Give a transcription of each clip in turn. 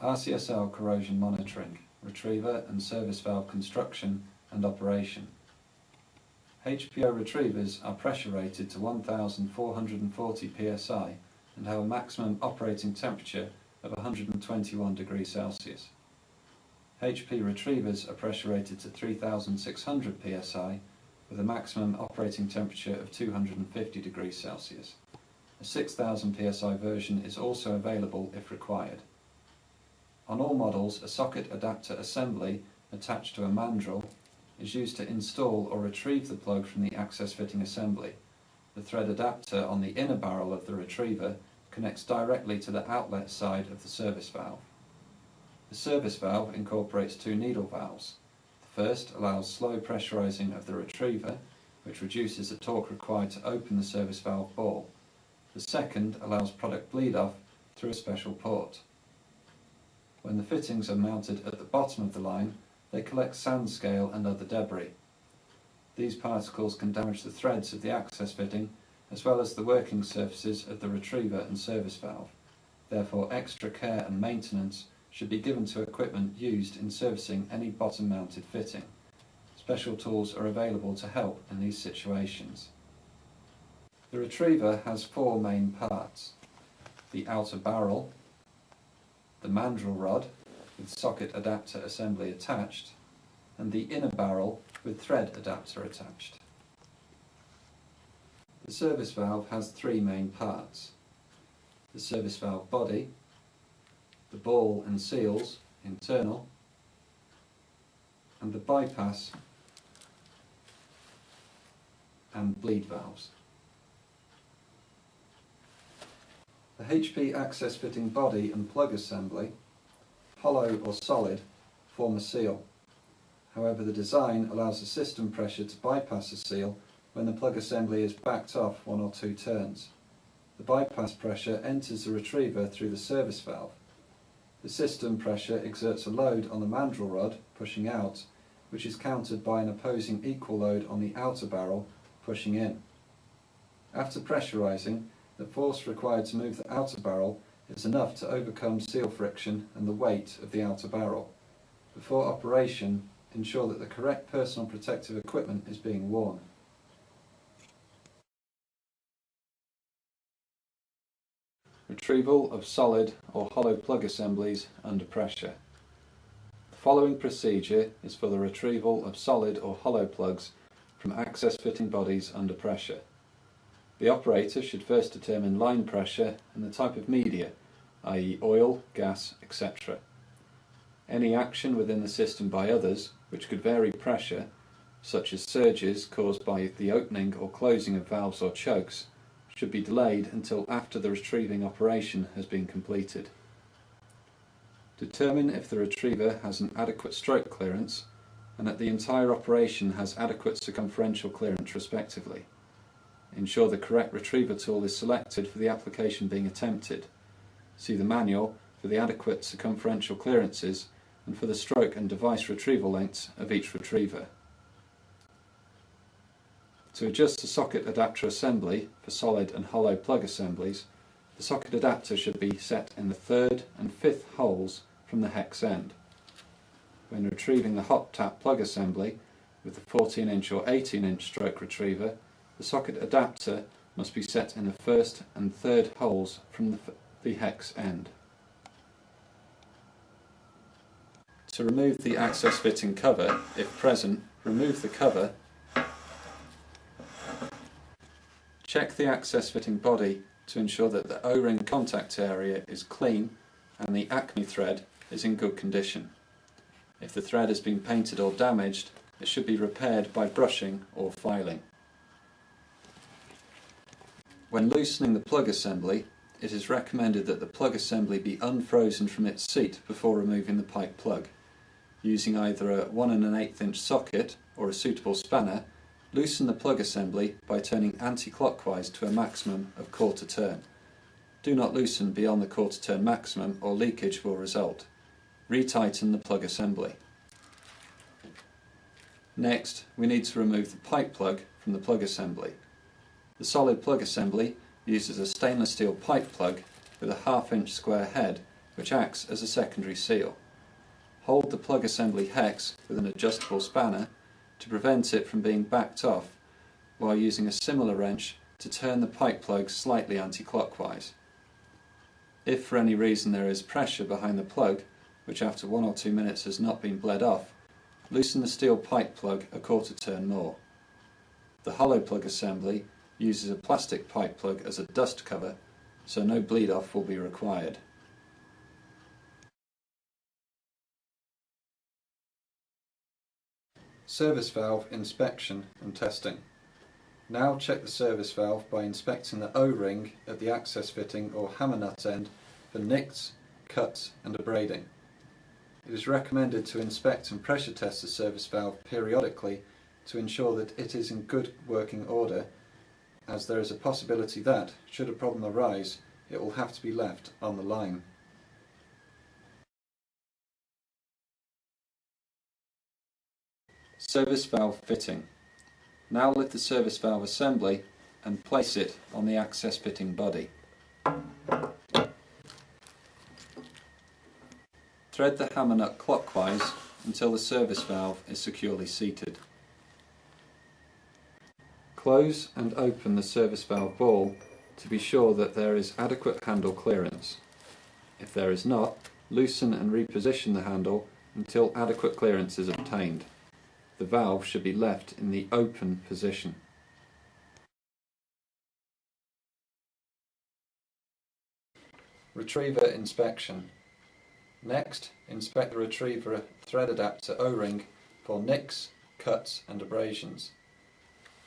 RCSL corrosion monitoring, retriever and service valve construction and operation. HPO retrievers are pressure rated to 1440 psi and have a maximum operating temperature of 121 degrees Celsius. HP retrievers are pressure rated to 3600 psi with a maximum operating temperature of 250 degrees Celsius. A 6000 psi version is also available if required. On all models, a socket adapter assembly attached to a mandrel is used to install or retrieve the plug from the access fitting assembly. The thread adapter on the inner barrel of the retriever connects directly to the outlet side of the service valve. The service valve incorporates two needle valves. The first allows slow pressurizing of the retriever, which reduces the torque required to open the service valve ball. The second allows product bleed off through a special port. When the fittings are mounted at the bottom of the line, they collect sand scale and other debris. These particles can damage the threads of the access fitting as well as the working surfaces of the retriever and service valve. Therefore, extra care and maintenance should be given to equipment used in servicing any bottom-mounted fitting. Special tools are available to help in these situations. The retriever has four main parts: the outer barrel, the mandrel rod with socket adapter assembly attached, and the inner barrel with thread adapter attached. The service valve has three main parts: the service valve body, the ball and seals, internal, and the bypass and bleed valves. The HP access fitting body and plug assembly, hollow or solid, form a seal. However, the design allows the system pressure to bypass the seal when the plug assembly is backed off one or two turns. The bypass pressure enters the retriever through the service valve. The system pressure exerts a load on the mandrel rod, pushing out, which is countered by an opposing equal load on the outer barrel, pushing in. After pressurizing, the force required to move the outer barrel is enough to overcome seal friction and the weight of the outer barrel. Before operation, ensure that the correct personal protective equipment is being worn. Retrieval of solid or hollow plug assemblies under pressure. The following procedure is for the retrieval of solid or hollow plugs from access fitting bodies under pressure. The operator should first determine line pressure and the type of media, i.e. oil, gas, etc. Any action within the system by others, which could vary pressure, such as surges caused by the opening or closing of valves or chokes, should be delayed until after the retrieving operation has been completed. Determine if the retriever has an adequate stroke clearance and that the entire operation has adequate circumferential clearance respectively. Ensure the correct retriever tool is selected for the application being attempted. See the manual for the adequate circumferential clearances and for the stroke and device retrieval lengths of each retriever. To adjust the socket adapter assembly for solid and hollow plug assemblies, the socket adapter should be set in the third and fifth holes from the hex end. When retrieving the hot tap plug assembly with the 14-inch or 18-inch stroke retriever, the socket adapter must be set in the first and third holes from the hex end. To remove the access fitting cover, if present, remove the cover. Check the access fitting body to ensure that the O-ring contact area is clean and the Acme thread is in good condition. If the thread has been painted or damaged, it should be repaired by brushing or filing. When loosening the plug assembly, it is recommended that the plug assembly be unfrozen from its seat before removing the pipe plug. Using either a 1 1/8 inch socket or a suitable spanner, loosen the plug assembly by turning anti-clockwise to a maximum of quarter turn. Do not loosen beyond the quarter turn maximum or leakage will result. Retighten the plug assembly. Next, we need to remove the pipe plug from the plug assembly. The solid plug assembly uses a stainless steel pipe plug with a 1/2 inch square head which acts as a secondary seal. Hold the plug assembly hex with an adjustable spanner to prevent it from being backed off, while using a similar wrench to turn the pipe plug slightly anti-clockwise. If for any reason there is pressure behind the plug, which after 1 or 2 minutes has not been bled off, loosen the steel pipe plug a quarter turn more. The hollow plug assembly uses a plastic pipe plug as a dust cover, so no bleed off will be required. Service valve inspection and testing. Now check the service valve by inspecting the O-ring at the access fitting or hammer nut end for nicks, cuts and abrading. It is recommended to inspect and pressure test the service valve periodically to ensure that it is in good working order, as there is a possibility that, should a problem arise, it will have to be left on the line. Service valve fitting. Now lift the service valve assembly and place it on the access fitting body. Thread the hammer nut clockwise until the service valve is securely seated. Close and open the service valve ball to be sure that there is adequate handle clearance. If there is not, loosen and reposition the handle until adequate clearance is obtained. The valve should be left in the open position. Retriever inspection. Next, inspect the retriever thread adapter O-ring for nicks, cuts and abrasions.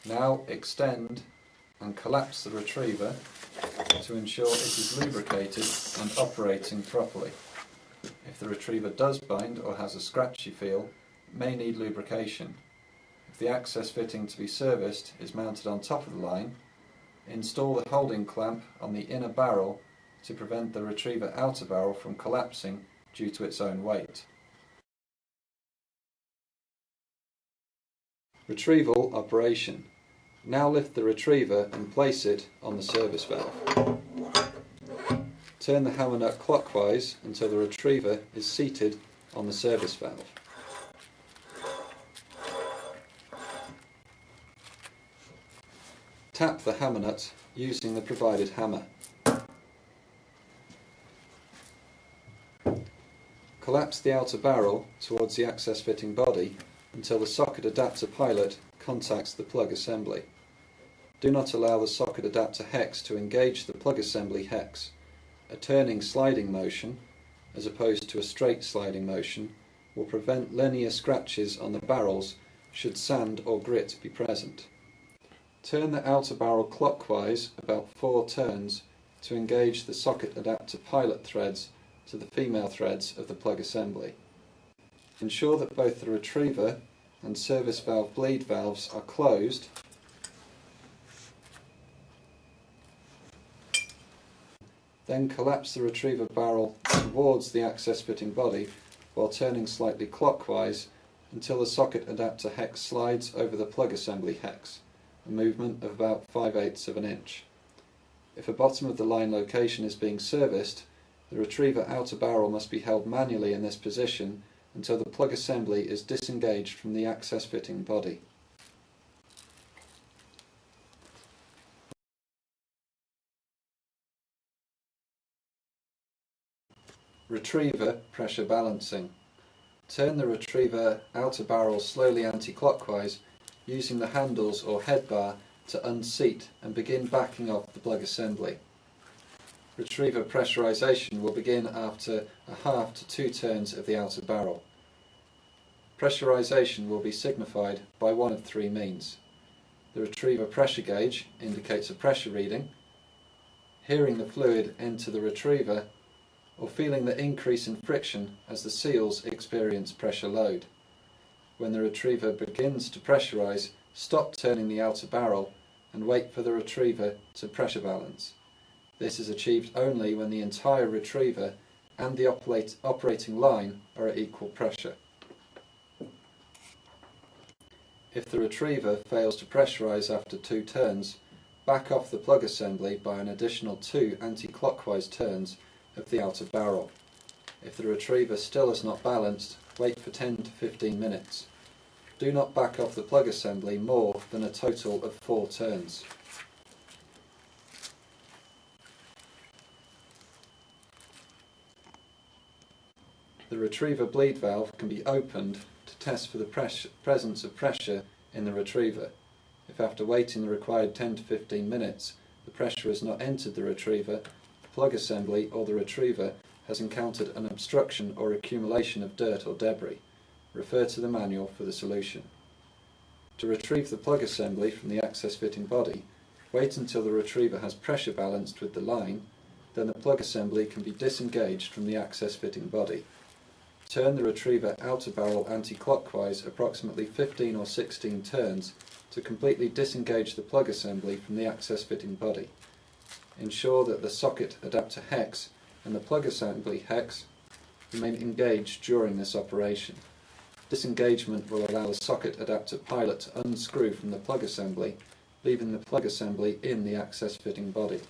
Now extend and collapse the retriever to ensure it is lubricated and operating properly. If the retriever does bind or has a scratchy feel, it may need lubrication. If the access fitting to be serviced is mounted on top of the line, install the holding clamp on the inner barrel to prevent the retriever outer barrel from collapsing due to its own weight. Retrieval operation. Now lift the retriever and place it on the service valve. Turn the hammer nut clockwise until the retriever is seated on the service valve. Tap the hammer nut using the provided hammer. Collapse the outer barrel towards the access fitting body until the socket adapter pilot contacts the plug assembly. Do not allow the socket adapter hex to engage the plug assembly hex. A turning sliding motion, as opposed to a straight sliding motion, will prevent linear scratches on the barrels should sand or grit be present. Turn the outer barrel clockwise about 4 turns to engage the socket adapter pilot threads to the female threads of the plug assembly. Ensure that both the retriever and service valve bleed valves are closed . Then collapse the retriever barrel towards the access fitting body while turning slightly clockwise until the socket adapter hex slides over the plug assembly hex, a movement of about 5/8 of an inch. If a bottom of the line location is being serviced, the retriever outer barrel must be held manually in this position until the plug assembly is disengaged from the access fitting body. Retriever pressure balancing. Turn the retriever outer barrel slowly anti-clockwise using the handles or head bar to unseat and begin backing off the plug assembly. Retriever pressurization will begin after 1/2 to 2 turns of the outer barrel. Pressurization will be signified by one of 3 means. The retriever pressure gauge indicates a pressure reading, hearing the fluid enter the retriever, or feeling the increase in friction as the seals experience pressure load. When the retriever begins to pressurize, stop turning the outer barrel and wait for the retriever to pressure balance. This is achieved only when the entire retriever and the operating line are at equal pressure. If the retriever fails to pressurize after 2 turns, back off the plug assembly by an additional 2 anti-clockwise turns of the outer barrel. If the retriever still is not balanced, wait for 10 to 15 minutes. Do not back off the plug assembly more than a total of 4 turns. The retriever bleed valve can be opened to test for the presence of pressure in the retriever. If after waiting the required 10 to 15 minutes the pressure has not entered the retriever, the plug assembly or the retriever has encountered an obstruction or accumulation of dirt or debris. Refer to the manual for the solution. To retrieve the plug assembly from the access fitting body, wait until the retriever has pressure balanced with the line, then the plug assembly can be disengaged from the access fitting body. Turn the retriever outer barrel anti-clockwise approximately 15 or 16 turns to completely disengage the plug assembly from the access fitting body. Ensure that the socket adapter hex and the plug assembly hex remain engaged during this operation. Disengagement will allow the socket adapter pilot to unscrew from the plug assembly, leaving the plug assembly in the access fitting body.